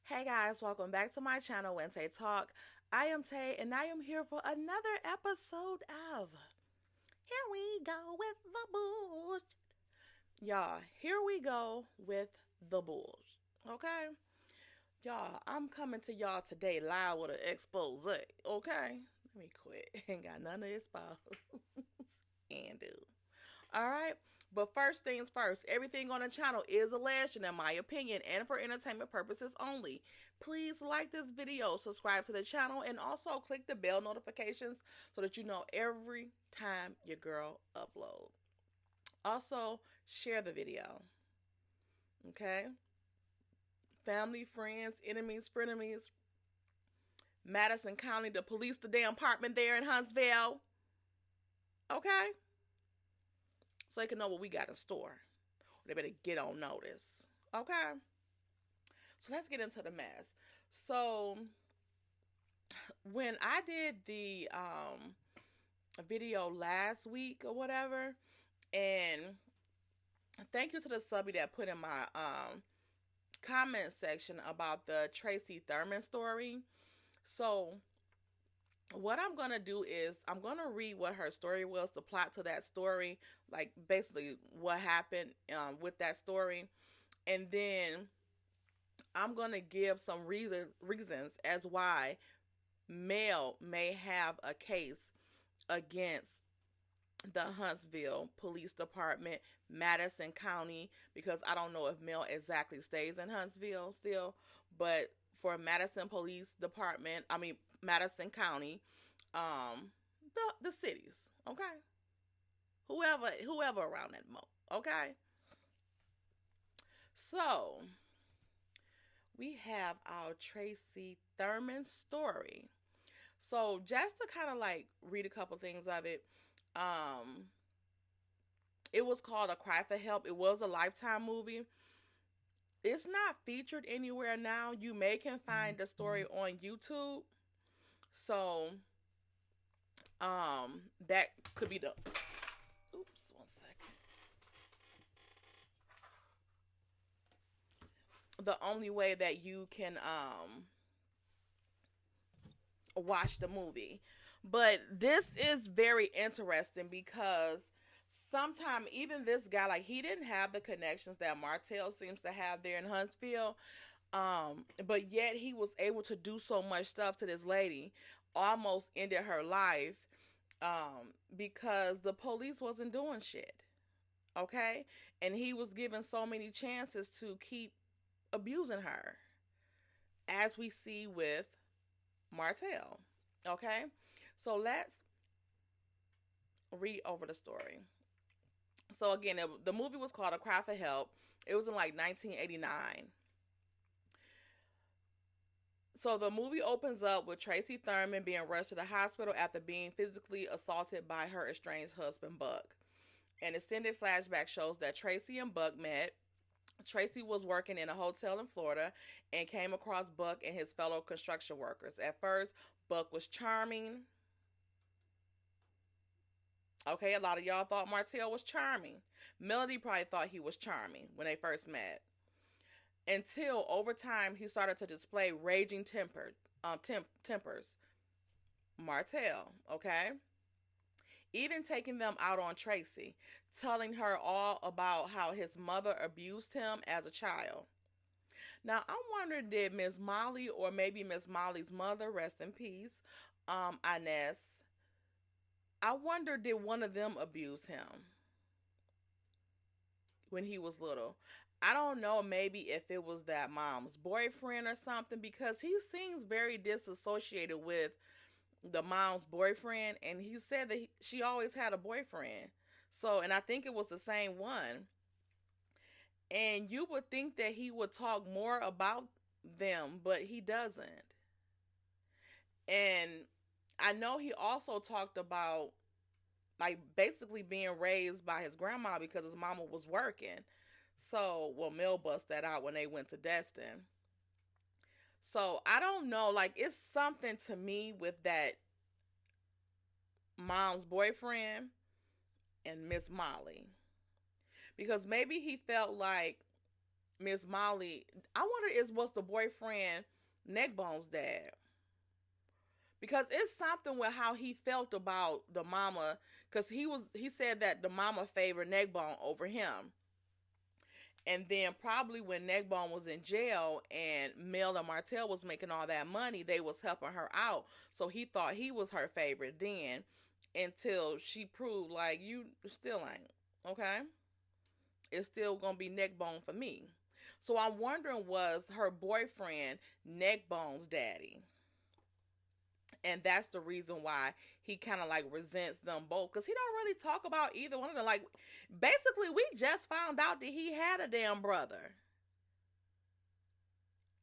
Hey guys, welcome back to my channel, WHENTAYTALK. I am Tay, and I am here for another episode of Here We Go with the Bullshit. Y'all, here we go with the bullshit. Okay? Y'all, I'm coming to y'all today live with an expose. Okay? Let me quit. Ain't got none of this expose. And do. All right. But first things first, everything on the channel is alleged in my opinion and for entertainment purposes only. Please like this video, subscribe to the channel, and also click the bell notifications so that you know every time your girl upload. Also, share the video. Okay? Family, friends, enemies, frenemies. Madison County, the police, the damn department there in Huntsville. Okay? So they can know what we got in store. They better get on notice. Okay? So let's get into the mess. So when I did the video last week or whatever, and thank you to the subby that put in my comment section about the Tracy Thurman story. So what I'm going to do is I'm going to read what her story was, the plot to that story, like basically what happened with that story. And then I'm going to give some reasons as why Mel may have a case against the Huntsville Police Department, Madison County, because I don't know if Mel exactly stays in Huntsville still, but for Madison Police Department, Madison County, the cities, okay? Whoever around that mo, okay? So, we have our Tracy Thurman story. So, just to kind of like read a couple things of it, it was called A Cry for Help. It was a Lifetime movie. It's not featured anywhere now. You can find the story on YouTube. So, that could be the. Oops, 1 second. The only way that you can watch the movie. But this is very interesting because sometimes even this guy, like, he didn't have the connections that Martell seems to have there in Huntsville. But yet he was able to do so much stuff to this lady, almost ended her life, because the police wasn't doing shit. Okay? And he was given so many chances to keep abusing her, as we see with Martell. Okay? So let's read over the story. So again, the movie was called A Cry for Help. It was in like 1989. So the movie opens up with Tracy Thurman being rushed to the hospital after being physically assaulted by her estranged husband, Buck. An extended flashback shows that Tracy and Buck met. Tracy was working in a hotel in Florida and came across Buck and his fellow construction workers. At first, Buck was charming. Okay, a lot of y'all thought Martell was charming. Melody probably thought he was charming when they first met. Until over time, he started to display raging tempers. Martell, okay? Even taking them out on Tracy, telling her all about how his mother abused him as a child. Now, I'm wondering, did Miss Molly or maybe Miss Molly's mother, rest in peace, Inez, I wonder, did one of them abuse him when he was little? I don't know, maybe if it was that mom's boyfriend or something, because he seems very disassociated with the mom's boyfriend, and he said that she always had a boyfriend. So, and I think it was the same one. And you would think that he would talk more about them, but he doesn't. And I know he also talked about, like, basically being raised by his grandma because his mama was working. So, well, Mel bust that out when they went to Destin. So, I don't know. Like, it's something to me with that mom's boyfriend and Miss Molly. Because maybe he felt like Miss Molly, I wonder is was the boyfriend Neckbone's dad? Because it's something with how he felt about the mama, because he said that the mama favored Neckbone over him. And then probably when Neckbone was in jail and Mel and Martell was making all that money, they was helping her out. So he thought he was her favorite then, until she proved like you still ain't. Okay? It's still gonna be Neckbone for me. So I'm wondering, was her boyfriend Neckbone's daddy? And that's the reason why he kind of like resents them both, because he don't really talk about either one of them. Like, basically we just found out that he had a damn brother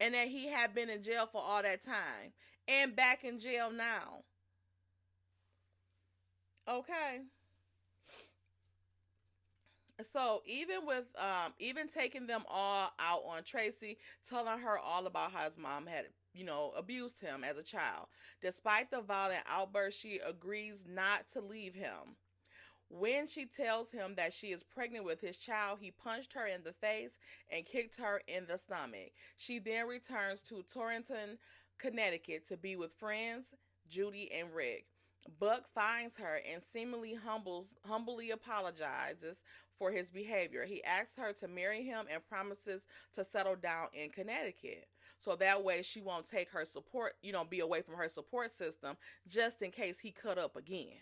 and that he had been in jail for all that time and back in jail now. Okay. So even with even taking them all out on Tracy, telling her all about how his mom had abused him as a child, despite the violent outburst, she agrees not to leave him. When she tells him that she is pregnant with his child, he punched her in the face and kicked her in the stomach. She then returns to Torrington, Connecticut to be with friends Judy and Rick. Buck finds her and seemingly humbly apologizes for his behavior. He asks her to marry him and promises to settle down in Connecticut. So that way she won't take her support, be away from her support system just in case he cut up again.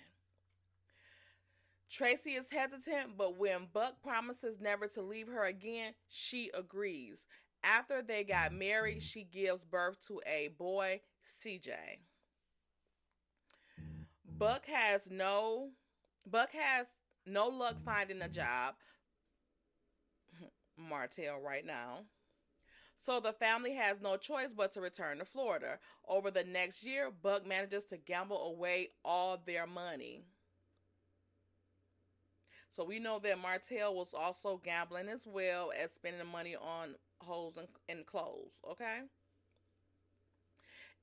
Tracy is hesitant, but when Buck promises never to leave her again, she agrees. After they got married, she gives birth to a boy, CJ. Buck has no Buck has no luck finding a job, Martell right now. So the family has no choice but to return to Florida. Over the next year, Buck manages to gamble away all their money. So we know that Martell was also gambling as well as spending the money on hoes and clothes, okay?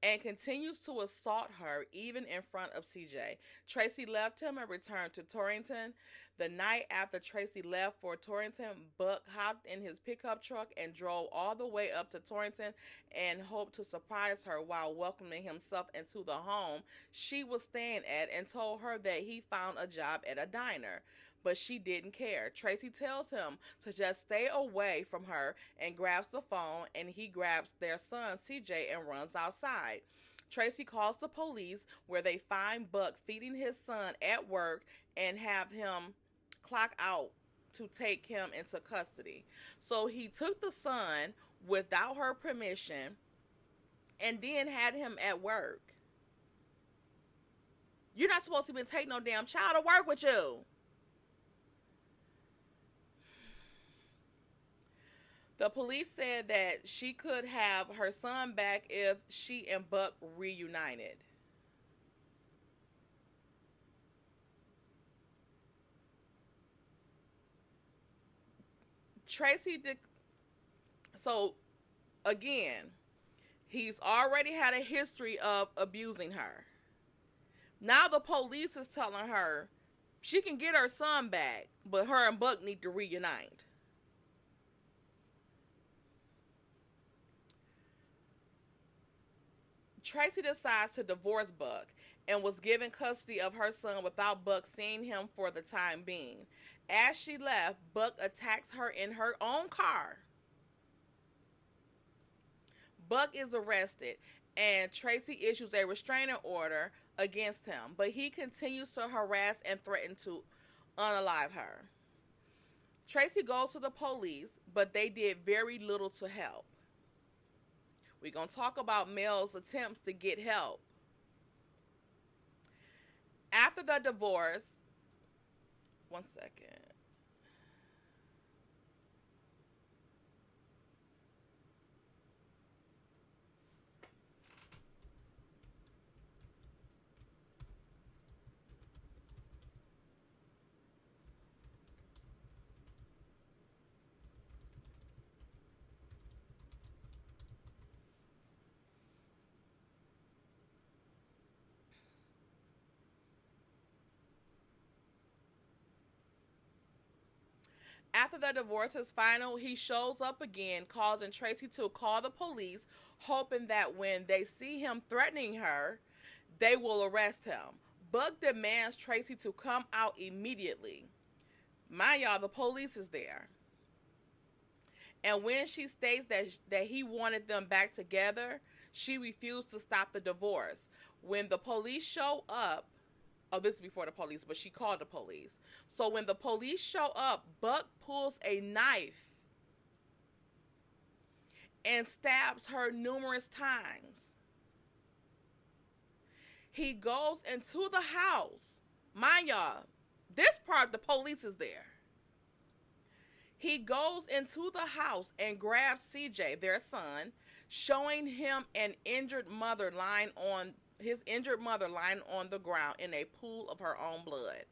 And continues to assault her even in front of CJ. Tracy left him and returned to Torrington. The night after Tracy left for Torrington, Buck hopped in his pickup truck and drove all the way up to Torrington and hoped to surprise her while welcoming himself into the home she was staying at and told her that he found a job at a diner. But she didn't care. Tracy tells him to just stay away from her and grabs the phone, and he grabs their son CJ and runs outside. Tracy calls the police, where they find Buck feeding his son at work and have him clock out to take him into custody. So he took the son without her permission and then had him at work. You're not supposed to be taking no damn child to work with you. The police said that she could have her son back if she and Buck reunited. Tracy did. So, again, he's already had a history of abusing her. Now the police is telling her she can get her son back, but her and Buck need to reunite. Tracy decides to divorce Buck and was given custody of her son without Buck seeing him for the time being. As she left, Buck attacks her in her own car. Buck is arrested and Tracy issues a restraining order against him, but he continues to harass and threaten to unalive her. Tracy goes to the police, but they did very little to help. We're going to talk about Mel's attempts to get help. After the divorce, one second. After the divorce is final, he shows up again, causing Tracy to call the police, hoping that when they see him threatening her, they will arrest him. Buck demands Tracy to come out immediately. Mind y'all, the police is there. And when she states that he wanted them back together, she refused to stop the divorce. When the police show up, oh, this is before the police, but she called the police. So when the police show up, Buck pulls a knife and stabs her numerous times. He goes into the house. Mind y'all, this part, the police is there. He goes into the house and grabs CJ, their son, showing him his injured mother lying on the ground in a pool of her own blood.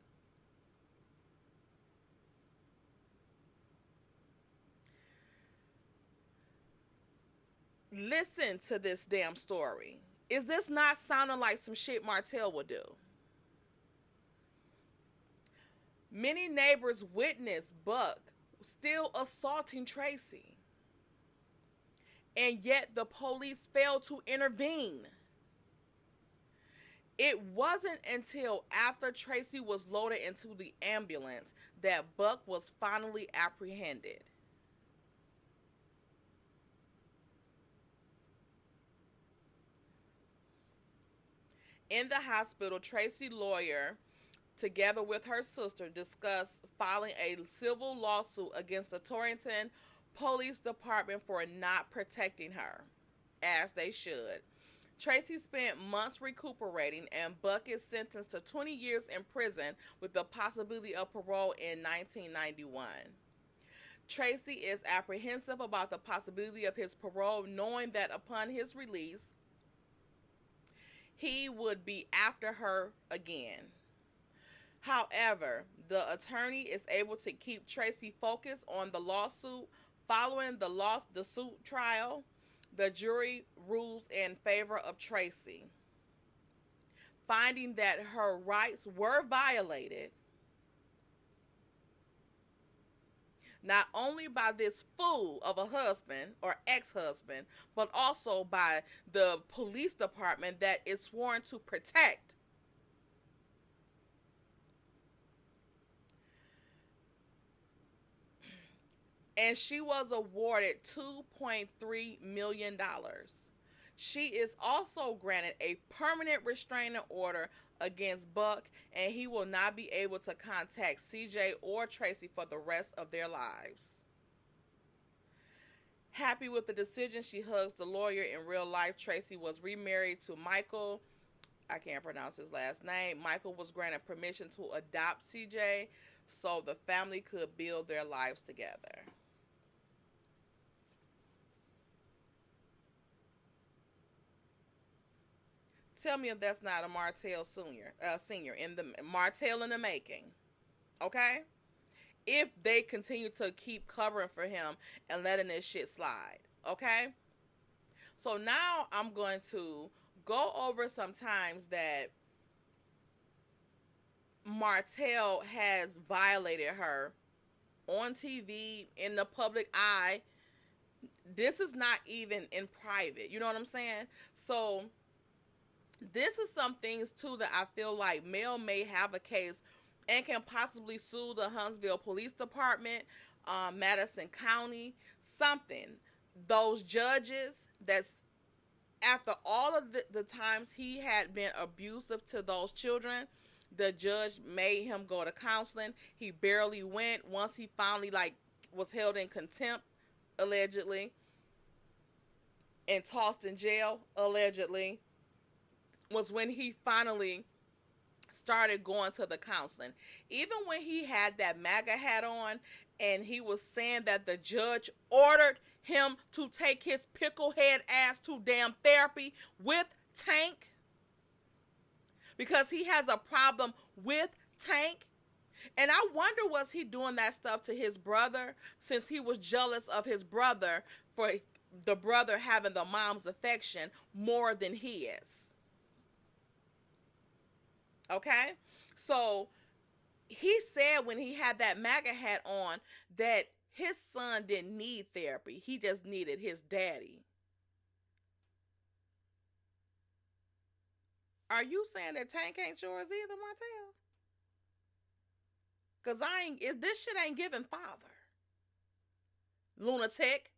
Listen to this damn story. Is this not sounding like some shit Martell would do? Many neighbors witnessed Buck still assaulting Tracy, and yet the police failed to intervene. It wasn't until after Tracy was loaded into the ambulance that Buck was finally apprehended. In the hospital, Tracy's lawyer, together with her sister, discussed filing a civil lawsuit against the Torrington Police Department for not protecting her, as they should. Tracy spent months recuperating, and Buck is sentenced to 20 years in prison with the possibility of parole in 1991. Tracy is apprehensive about the possibility of his parole, knowing that upon his release, he would be after her again. However, the attorney is able to keep Tracy focused on the lawsuit. Following the suit trial, the jury rules in favor of Tracy, finding that her rights were violated not only by this fool of a husband or ex-husband, but also by the police department that is sworn to protect. And she was awarded $2.3 million. She is also granted a permanent restraining order against Buck, and he will not be able to contact CJ or Tracy for the rest of their lives. Happy with the decision, she hugs the lawyer. In real life, Tracy was remarried to Michael. I can't pronounce his last name. Michael was granted permission to adopt CJ so the family could build their lives together. Tell me if that's not a Martell senior in the Martell in the making. Okay? If they continue to keep covering for him and letting this shit slide. Okay? So now I'm going to go over some times that Martell has violated her on TV, in the public eye. This is not even in private. You know what I'm saying? So this is some things too that I feel like Mel may have a case and can possibly sue the Huntsville Police Department, Madison County, something. Those judges, that's after all of the times he had been abusive to those children, the judge made him go to counseling. He barely went. Once he finally was held in contempt, allegedly, and tossed in jail, allegedly, was when he finally started going to the counseling. Even when he had that MAGA hat on and he was saying that the judge ordered him to take his picklehead ass to damn therapy with Tank because he has a problem with Tank. And I wonder, was he doing that stuff to his brother since he was jealous of his brother for the brother having the mom's affection more than his? Okay, so He said when he had that MAGA hat on that his son didn't need therapy. He just needed his daddy. Are you saying that Tank ain't yours either, Martell? Cause this shit ain't giving father. Lunatic.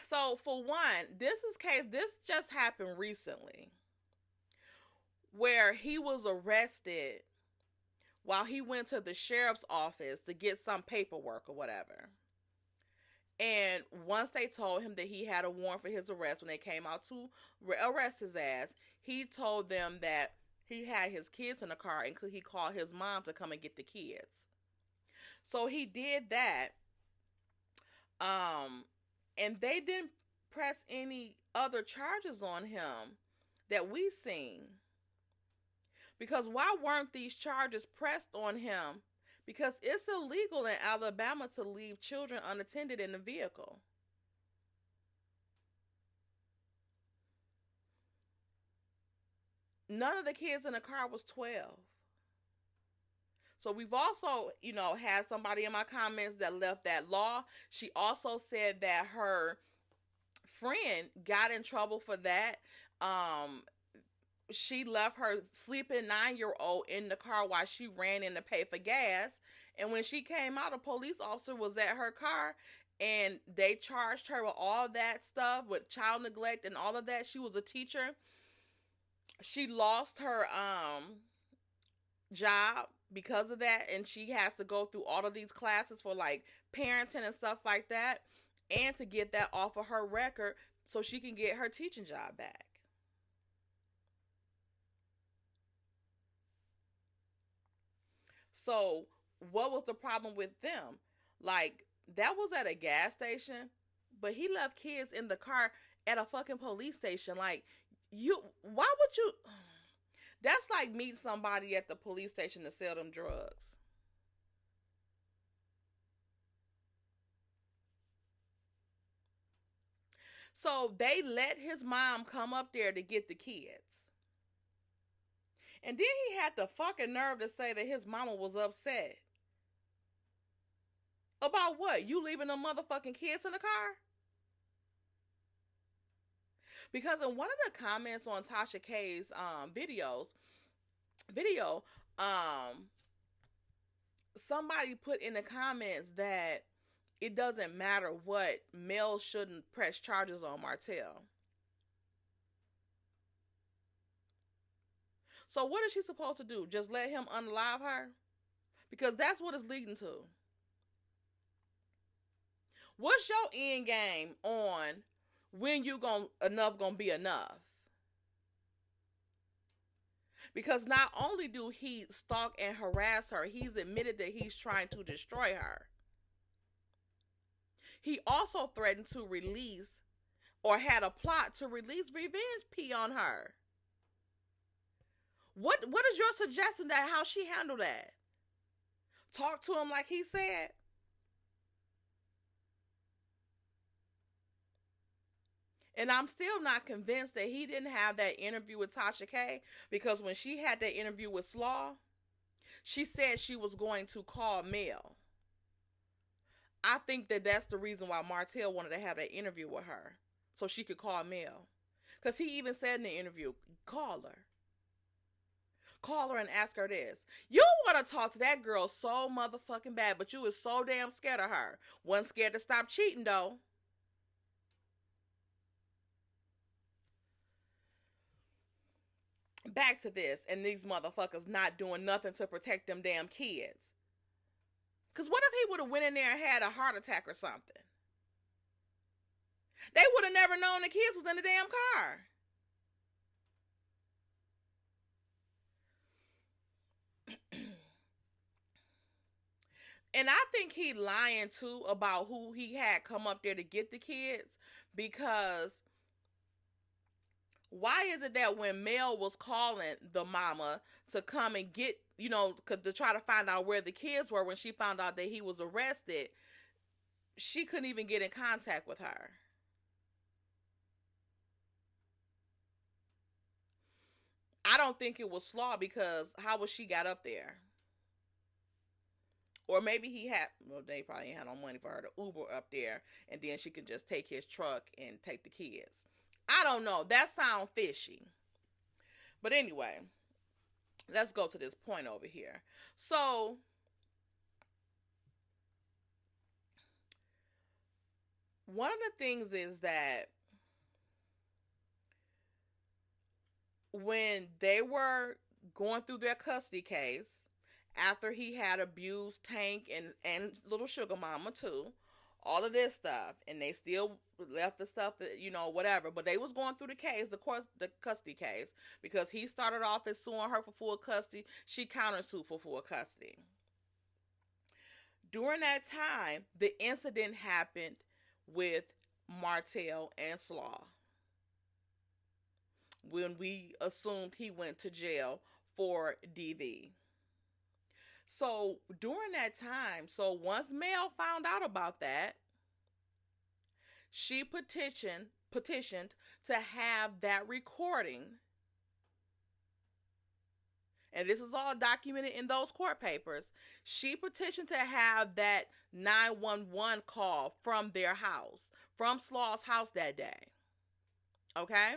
So for one, this just happened recently where he was arrested while he went to the sheriff's office to get some paperwork or whatever. And once they told him that he had a warrant for his arrest, when they came out to arrest his ass, he told them that he had his kids in the car and he called his mom to come and get the kids. So he did that. And they didn't press any other charges on him that we seen. Because why weren't these charges pressed on him? Because it's illegal in Alabama to leave children unattended in the vehicle. None of the kids in the car was 12. So we've also, had somebody in my comments that left that law. She also said that her friend got in trouble for that. She left her sleeping 9-year-old in the car while she ran in to pay for gas. And when she came out, a police officer was at her car and they charged her with all that stuff, with child neglect and all of that. She was a teacher. She lost her job because of that, and she has to go through all of these classes for like parenting and stuff like that, and to get that off of her record so she can get her teaching job back. So what was the problem with them? Like, that was at a gas station, but he left kids in the car at a fucking police station. Like, why would you? That's like meet somebody at the police station to sell them drugs. So they let his mom come up there to get the kids. And then he had the fucking nerve to say that his mama was upset. About what? You leaving them motherfucking kids in the car? Because in one of the comments on Tasha K's video, somebody put in the comments that it doesn't matter what, Mel shouldn't press charges on Martell. So what is she supposed to do? Just let him unalive her? Because that's what it's leading to. What's your end game on when enough gonna be enough? Because not only do he stalk and harass her, he's admitted that he's trying to destroy her. He also threatened to release, or had a plot to release, revenge P on her. What is your suggestion that how she handled that? Talk to him like he said? And I'm still not convinced that he didn't have that interview with Tasha K, because when she had that interview with Slaw, she said she was going to call Mel. I think that that's the reason why Martell wanted to have that interview with her, so she could call Mel. Because he even said in the interview, call her. Call her and ask her this. You want to talk to that girl so motherfucking bad, but you was so damn scared of her. Wasn't scared to stop cheating, though. Back to this, and these motherfuckers not doing nothing to protect them damn kids. Because what if he would have went in there and had a heart attack or something? They would have never known the kids was in the damn car. And I think he lying too about who he had come up there to get the kids, because why is it that when Mel was calling the mama to come and get, to try to find out where the kids were when she found out that he was arrested, she couldn't even get in contact with her? I don't think it was Slaw, because how was she got up there? Or maybe he had, well, they probably ain't had no money for her to Uber up there, and then she could just take his truck and take the kids. I don't know. That sounds fishy. But anyway, let's go to this point over here. So, one of the things is that when they were going through their custody case, after he had abused Tank and little Sugar Mama too, all of this stuff, and they still left the stuff that, whatever, but they was going through the case, the custody case, because he started off as suing her for full custody. She countersued for full custody. During that time, the incident happened with Martell and Slaw, when we assumed he went to jail for DV. So during that time, once Mel found out about that, she petitioned to have that recording. And this is all documented in those court papers. She petitioned to have that 911 call from their house, from Slaw's house that day. Okay?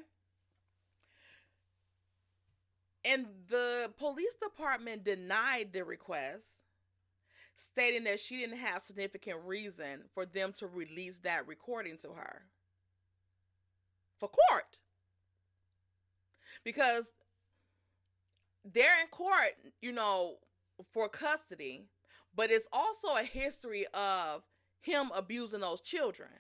And the police department denied the request, stating that she didn't have significant reason for them to release that recording to her for court. Because they're in court, for custody, but it's also a history of him abusing those children.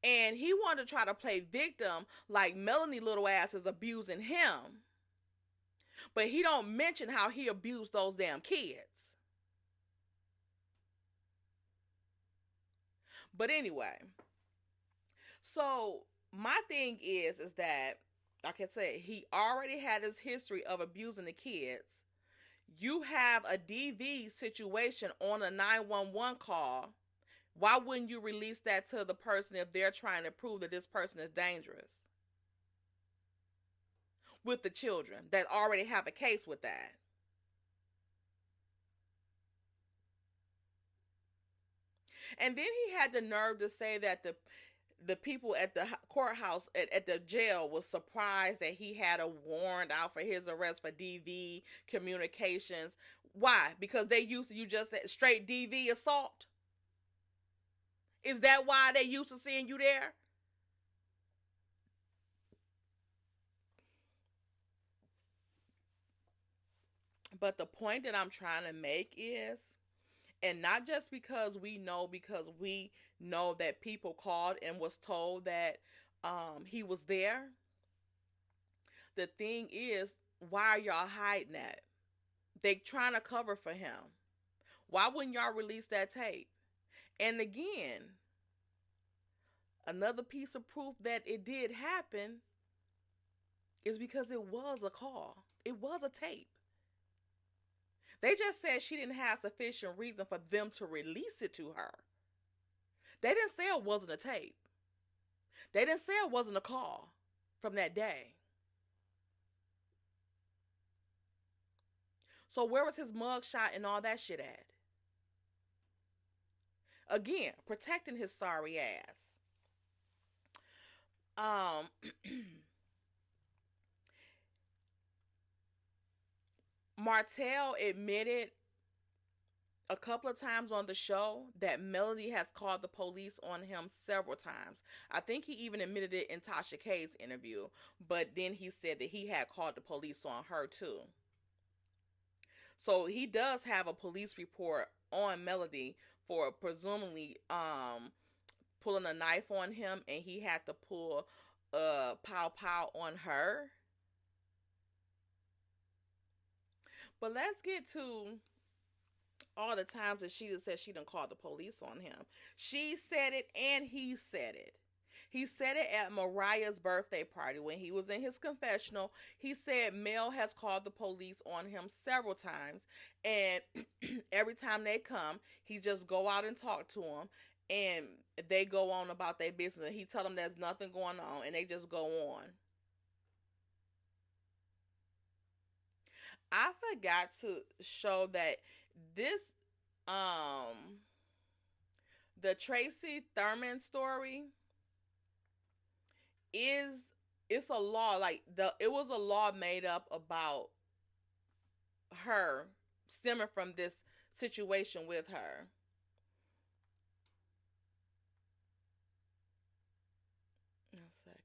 And he wanted to try to play victim, like Melanie little ass is abusing him. But he don't mention how he abused those damn kids. But anyway, so my thing is that, like I said, he already had his history of abusing the kids. You have a DV situation on a 911 call. Why wouldn't you release that to the person if they're trying to prove that this person is dangerous? With the children that already have a case with that. And then he had the nerve to say that the people at the courthouse, at the jail, was surprised that he had a warrant out for his arrest for DV communications. Why? Because they used to, you just said, straight DV assault? Is that why they used to seeing you there? But the point that I'm trying to make is, and not just because we know that people called and was told that he was there. The thing is, why are y'all hiding that? They trying to cover for him. Why wouldn't y'all release that tape? And again, another piece of proof that it did happen is because it was a call. It was a tape. They just said she didn't have sufficient reason for them to release it to her. They didn't say it wasn't a tape. They didn't say it wasn't a call from that day. So where was his mugshot and all that shit at? Again, protecting his sorry ass. Martell admitted a couple of times on the show that Melody has called the police on him several times. I think he even admitted it in Tasha K's interview, but then he said that he had called the police on her too. So he does have a police report on Melody for presumably pulling a knife on him, and he had to pull pow pow on her. But let's get to all the times that she said she done called the police on him. She said it and he said it. He said it at Mariah's birthday party when he was in his confessional. He said Mel has called the police on him several times, and every time they come, he just go out and talk to them. And they go on about their business, and he tell them there's nothing going on, and they just go on. I forgot to show that this um the Tracy Thurman story is, it's a law, like it was a law made up about her, stemming from this situation with her. A second.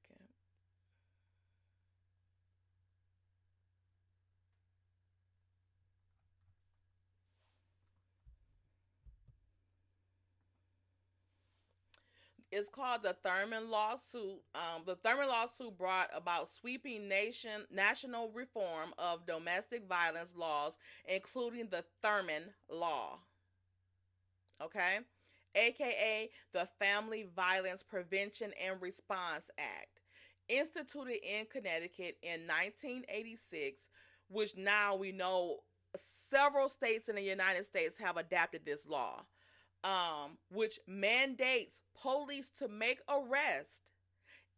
It's called the Thurman lawsuit. The Thurman lawsuit brought about sweeping national reform of domestic violence laws, including the Thurman Law. Okay, aka the Family Violence Prevention and Response Act, instituted in Connecticut in 1986, which now we know several states in the United States have adopted this law, which mandates police to make arrests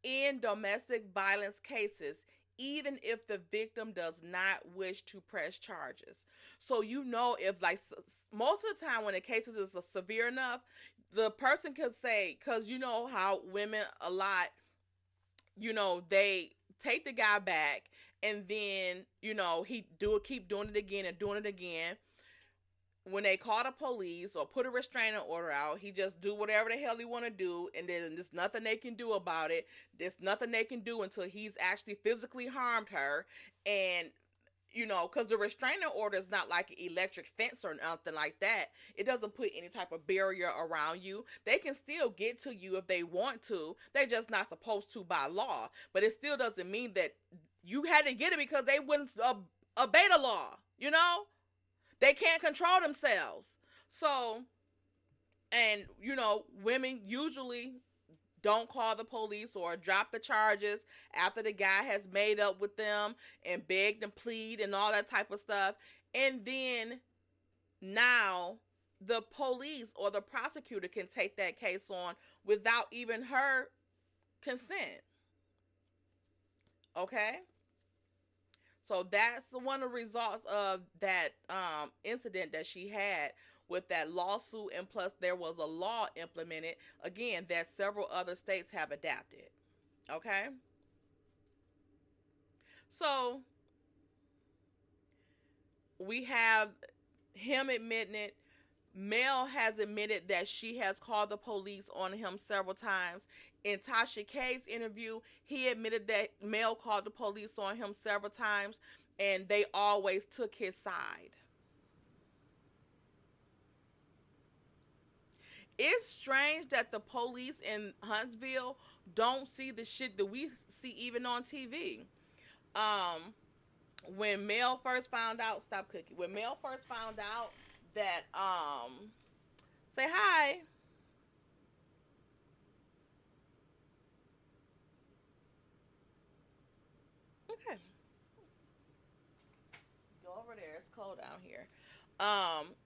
in domestic violence cases, even if the victim does not wish to press charges. So, if, like, most of the time when the cases is severe enough, the person could say, because you know how women a lot, they take the guy back, and then he keep doing it again and doing it again. When they call the police or put a restraining order out, he just do whatever the hell he want to do, and then there's nothing they can do about it. There's nothing they can do until he's actually physically harmed her. And because the restraining order is not like an electric fence or nothing like that. It doesn't put any type of barrier around you. They can still get to you if they want to. They're just not supposed to by law. But it still doesn't mean that you had to get it because they wouldn't obey the law. They can't control themselves. So, and women usually don't call the police or drop the charges after the guy has made up with them and begged and plead and all that type of stuff. And then now the police or the prosecutor can take that case on without even her consent. Okay? So that's one of the results of that incident that she had with that lawsuit, and plus there was a law implemented, again, that several other states have adapted. Okay? So we have him admitting it. Mel has admitted that she has called the police on him several times. In Tasha K's interview, he admitted that Mel called the police on him several times, and they always took his side. It's strange that the police in Huntsville don't see the shit that we see even on TV. When Mel first found out, stop cooking. When Mel first found out that, say hi. Okay. Go over there. It's cold out here.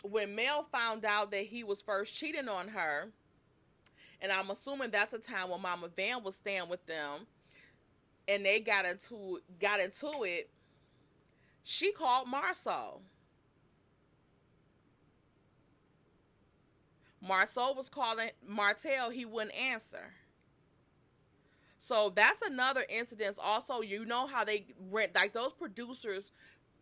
When Mel found out that he was first cheating on her, and I'm assuming that's a time when Mama Van was staying with them, and they got into it, she called Marceau. Marceau was calling Martell, he wouldn't answer. So that's another incident. Also, how they rent, like those producers,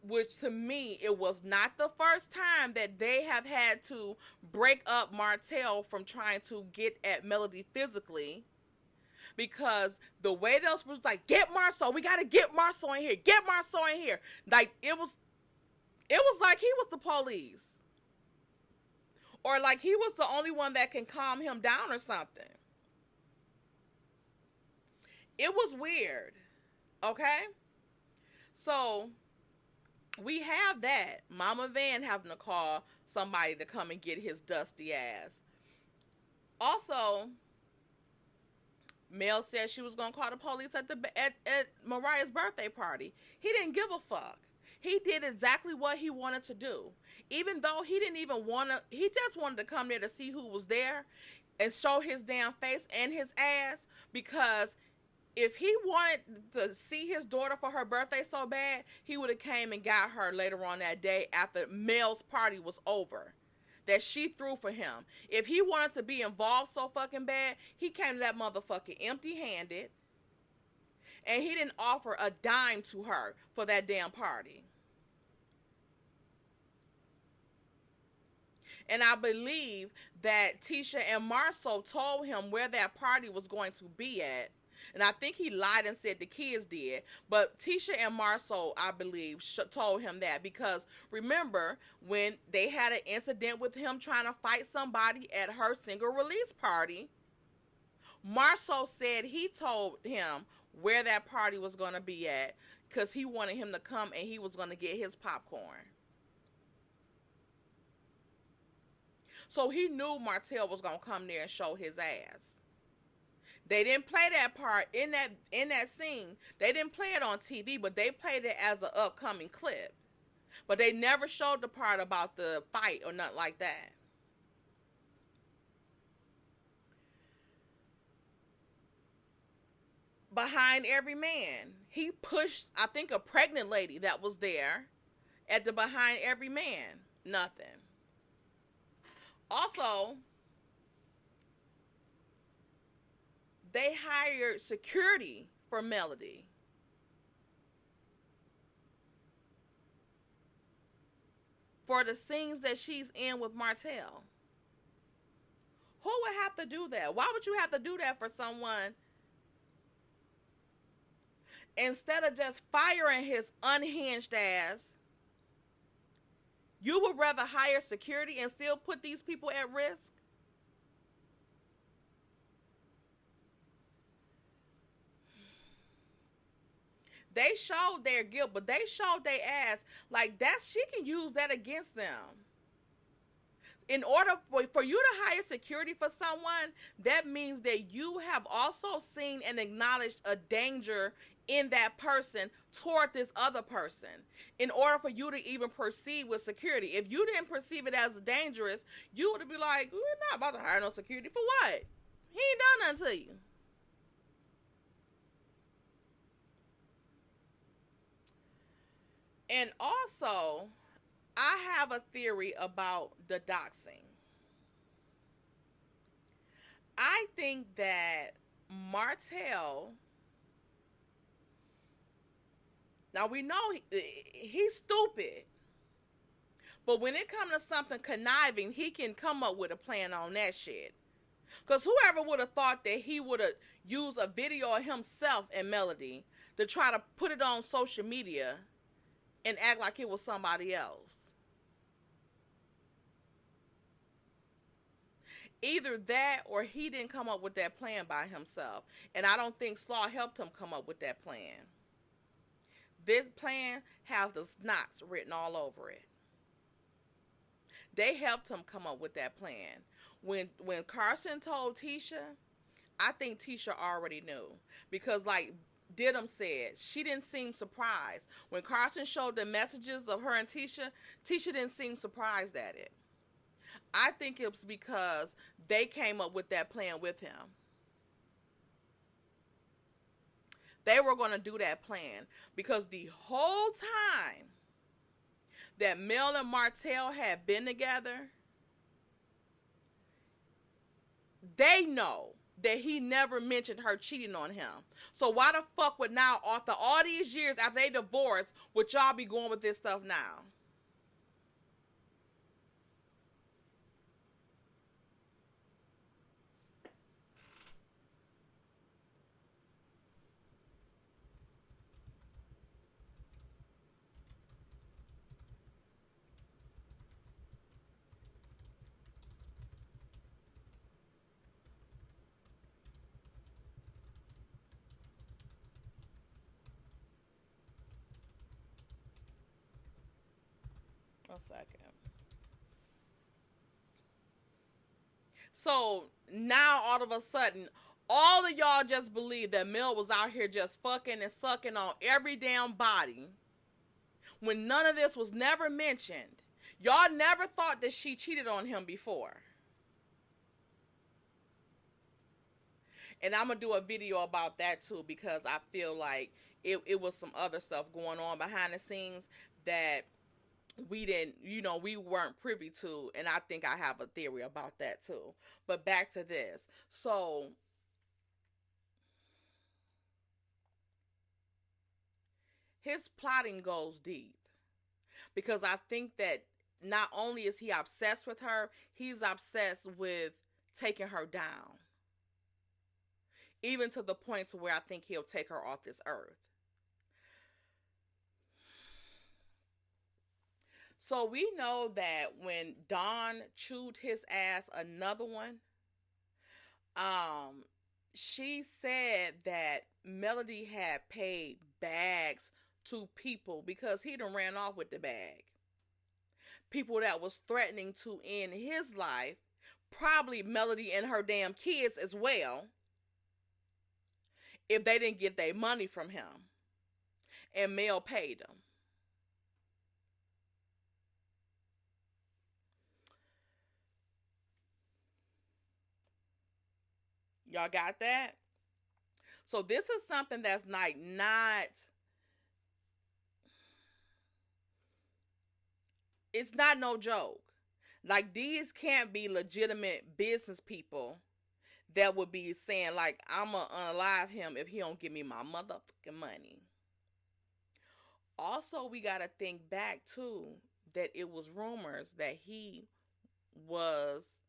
which to me, it was not the first time that they have had to break up Martell from trying to get at Melody physically. Because the way those was like, get Marceau, we gotta get Marceau in here, get Marceau in here. Like it was like he was the police. Or like he was the only one that can calm him down or something. It was weird. Okay? So we have that. Mama Van having to call somebody to come and get his dusty ass. Also, Mel said she was gonna call the police at Mariah's birthday party. He didn't give a fuck. He did exactly what he wanted to do. Even though he didn't even want to, he just wanted to come there to see who was there. and show his damn face and his ass, because if he wanted to see his daughter for her birthday so bad, he would have came and got her later on that day after Mel's party was over that she threw for him. If he wanted to be involved so fucking bad, he came to that motherfucker empty-handed, and he didn't offer a dime to her for that damn party. And I believe that Tisha and Marceau told him where that party was going to be at. And I think he lied and said the kids did. But Tisha and Marceau, I believe, told him that. Because remember, when they had an incident with him trying to fight somebody at her single release party, Marceau said he told him where that party was going to be at, because he wanted him to come and he was going to get his popcorn. So he knew Martell was going to come there and show his ass. They didn't play that part in that scene. They didn't play it on TV, but they played it as an upcoming clip. But they never showed the part about the fight or nothing like that. Behind every man, he pushed, I think, a pregnant lady that was there at the behind every man. Nothing. Also, they hired security for Melody. For the scenes that she's in with Martell. Who would have to do that? Why would you have to do that for someone instead of just firing his unhinged ass? You would rather hire security and still put these people at risk? They showed their guilt, but they showed their ass. Like, she can use that against them. In order for you to hire security for someone, that means that you have also seen and acknowledged a danger in that person toward this other person, in order for you to even proceed with security. If you didn't perceive it as dangerous, you would be like, we're not about to hire no security. For what? He ain't done nothing to you. And also, I have a theory about the doxing. I think that Martell, now we know he's stupid, but when it comes to something conniving, he can come up with a plan on that shit. Because whoever would have thought that he would have used a video of himself and Melody to try to put it on social media and act like it was somebody else. Either that or he didn't come up with that plan by himself. And I don't think Slaw helped him come up with that plan. This plan has the snots written all over it. They helped him come up with that plan. When Carson told Tisha, I think Tisha already knew. Because like Didum said, she didn't seem surprised. When Carson showed the messages of her and Tisha didn't seem surprised at it. I think it was because they came up with that plan with him. They were going to do that plan because the whole time that Mel and Martell had been together, they know that he never mentioned her cheating on him. So why the fuck would now, after all these years after they divorced, would y'all be going with this stuff now? A second. So now all of a sudden, all of y'all just believe that Mel was out here just fucking and sucking on every damn body when none of this was never mentioned. Y'all never thought that she cheated on him before. And I'm gonna do a video about that too, because I feel like it was some other stuff going on behind the scenes that we didn't, we weren't privy to. And I think I have a theory about that too. But back to this. So his plotting goes deep, because I think that not only is he obsessed with her, he's obsessed with taking her down, even to the point to where I think he'll take her off this earth. So we know that when Dawn chewed his ass another one, um, she said that Melody had paid bags to people because he done ran off with the bag. People that was threatening to end his life, probably Melody and her damn kids as well, if they didn't get their money from him. And Mel paid them. Y'all got that? So this is something that's like not, it's not no joke. Like, these can't be legitimate business people that would be saying, like, I'm gonna unalive him if he don't give me my motherfucking money. Also, we gotta think back too that it was rumors that he was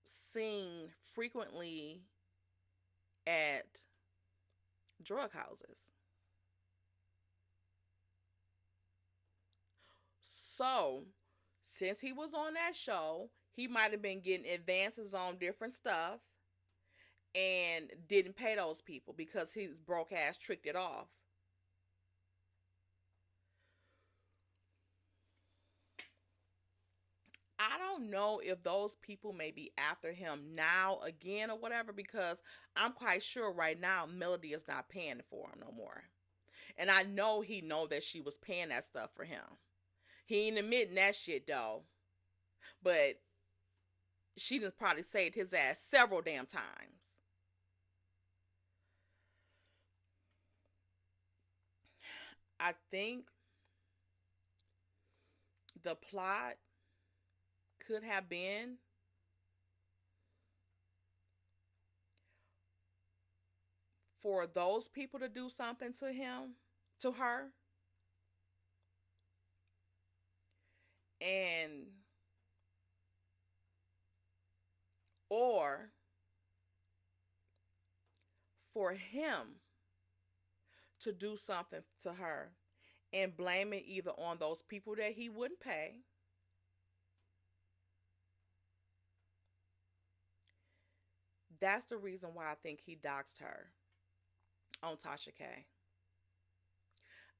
seen frequently at drug houses. So, since he was on that show, he might have been getting advances on different stuff and didn't pay those people because his broke ass tricked it off. I don't know if those people may be after him now again or whatever, because I'm quite sure right now Melody is not paying for him no more. And I know he know that she was paying that stuff for him. He ain't admitting that shit though. But she done probably saved his ass several damn times. I think the plot could have been for those people to do something to him, to her, and or for him to do something to her and blame it either on those people that he wouldn't pay, that's the reason why I think he doxed her on Tasha K.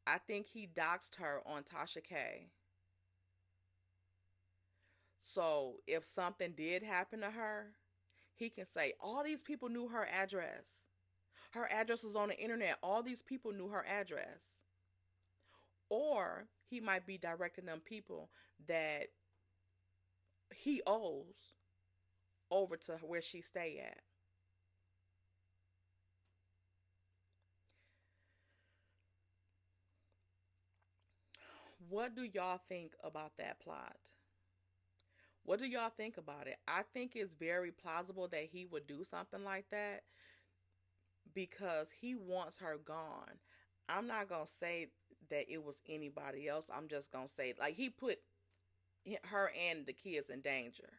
I think he doxed her on Tasha K. So if something did happen to her, he can say, all these people knew her address. Her address was on the internet. All these people knew her address. Or he might be directing them people that he owes over to where she stay at. What do y'all think about that plot? What do y'all think about it? I think it's very plausible that he would do something like that because he wants her gone. I'm not going to say that it was anybody else. I'm just going to say, like, he put her and the kids in danger.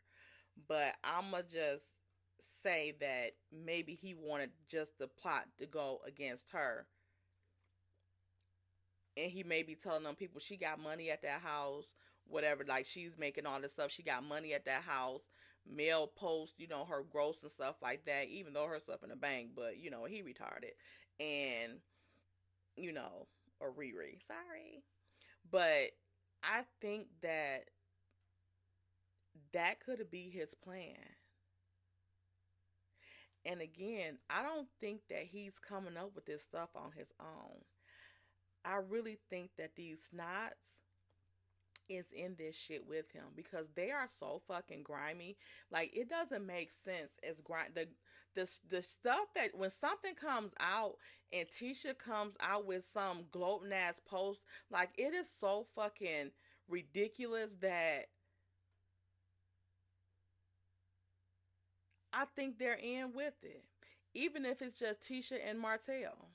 But I'm going to just say that maybe he wanted just the plot to go against her. And he may be telling them people she got money at that house, whatever. Like, she's making all this stuff. She got money at that house. Mail post, her gross and stuff like that, even though her stuff in the bank. But, he retarded. And, or Riri. Sorry. But I think that could be his plan. And again, I don't think that he's coming up with this stuff on his own. I really think that these snots is in this shit with him because they are so fucking grimy. Like, it doesn't make sense as the stuff that when something comes out and Tisha comes out with some gloating ass post, like, it is so fucking ridiculous that I think they're in with it. Even if it's just Tisha and Martell.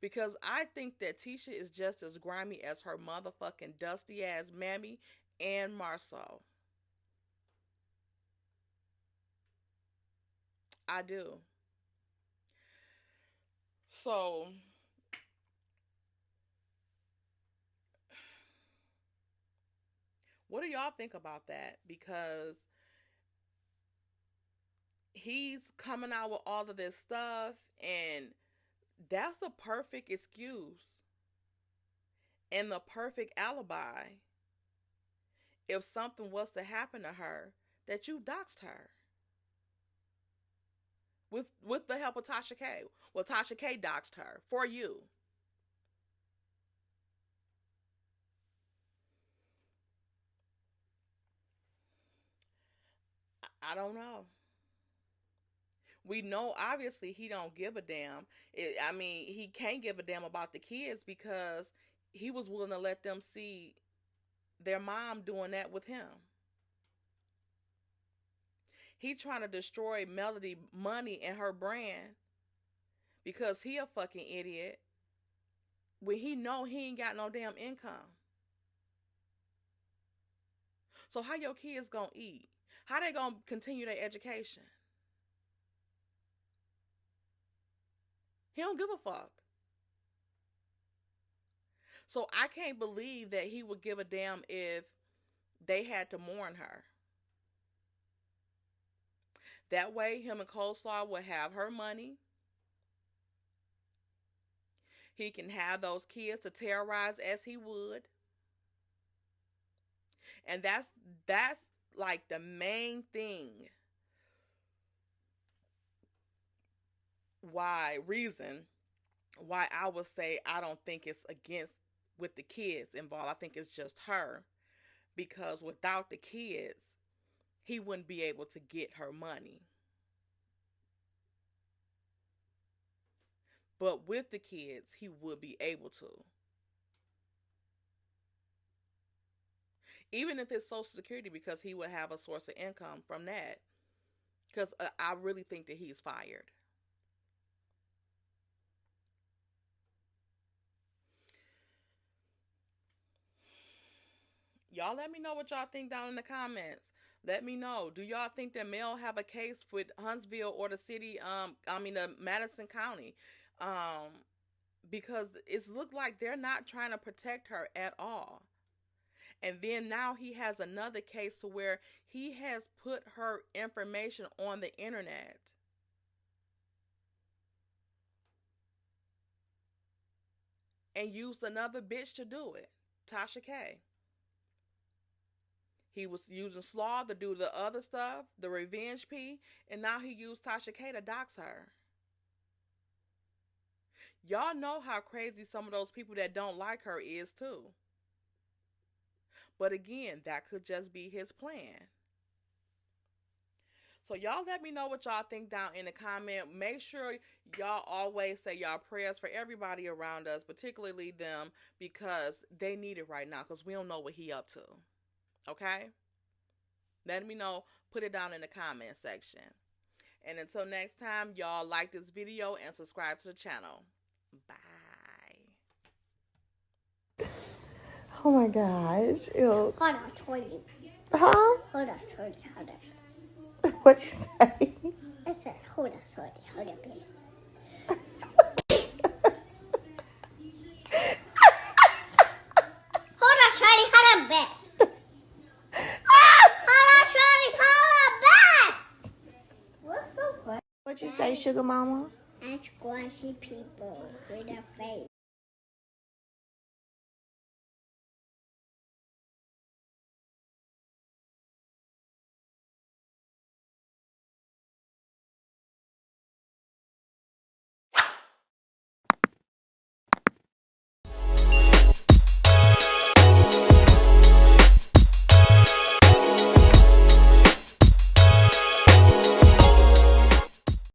Because I think that Tisha is just as grimy as her motherfucking dusty ass mammy and Marceau. I do. So, what do y'all think about that? Because he's coming out with all of this stuff, and that's a perfect excuse and the perfect alibi if something was to happen to her that you doxed her with the help of Tasha K. Well, Tasha K doxed her for you. I don't know. We know obviously he don't give a damn. I mean, he can't give a damn about the kids because he was willing to let them see their mom doing that with him. He trying to destroy Melody money and her brand because he a fucking idiot when he know he ain't got no damn income. So how your kids gonna eat? How they gonna continue their education? He don't give a fuck. So I can't believe that he would give a damn if they had to mourn her. That way, him and Coleslaw would have her money. He can have those kids to terrorize as he would. And that's like the main thing reason why I would say I don't think it's against with the kids involved. I think it's just her. Because without the kids, he wouldn't be able to get her money. But with the kids, he would be able to. Even if it's Social Security, because he would have a source of income from that. Because I really think that he's fired. Y'all let me know what y'all think down in the comments. Let me know. Do y'all think that Mel have a case with Huntsville or the city, the Madison County? Because it's looked like they're not trying to protect her at all. And then now he has another case to where he has put her information on the internet. And used another bitch to do it. Tasha K. He was using Slaw to do the other stuff, the revenge P, and now he used Tasha K to dox her. Y'all know how crazy some of those people that don't like her is too. But again, that could just be his plan. So y'all let me know what y'all think down in the comment. Make sure y'all always say y'all prayers for everybody around us, particularly them, because they need it right now because we don't know what he up to. Okay? Let me know. Put it down in the comment section. And until next time, y'all like this video and subscribe to the channel. Bye. Oh my gosh. Ew. Hold on, 20. Huh? Hold on, 20. Hold on. What'd you say? I said, hold on, 20. Hold on, please. Hold on, 20. Hold on, best. Hold on, 20. Hold on, best. What's so funny? What'd you say, sugar mama? And squashy people with a face.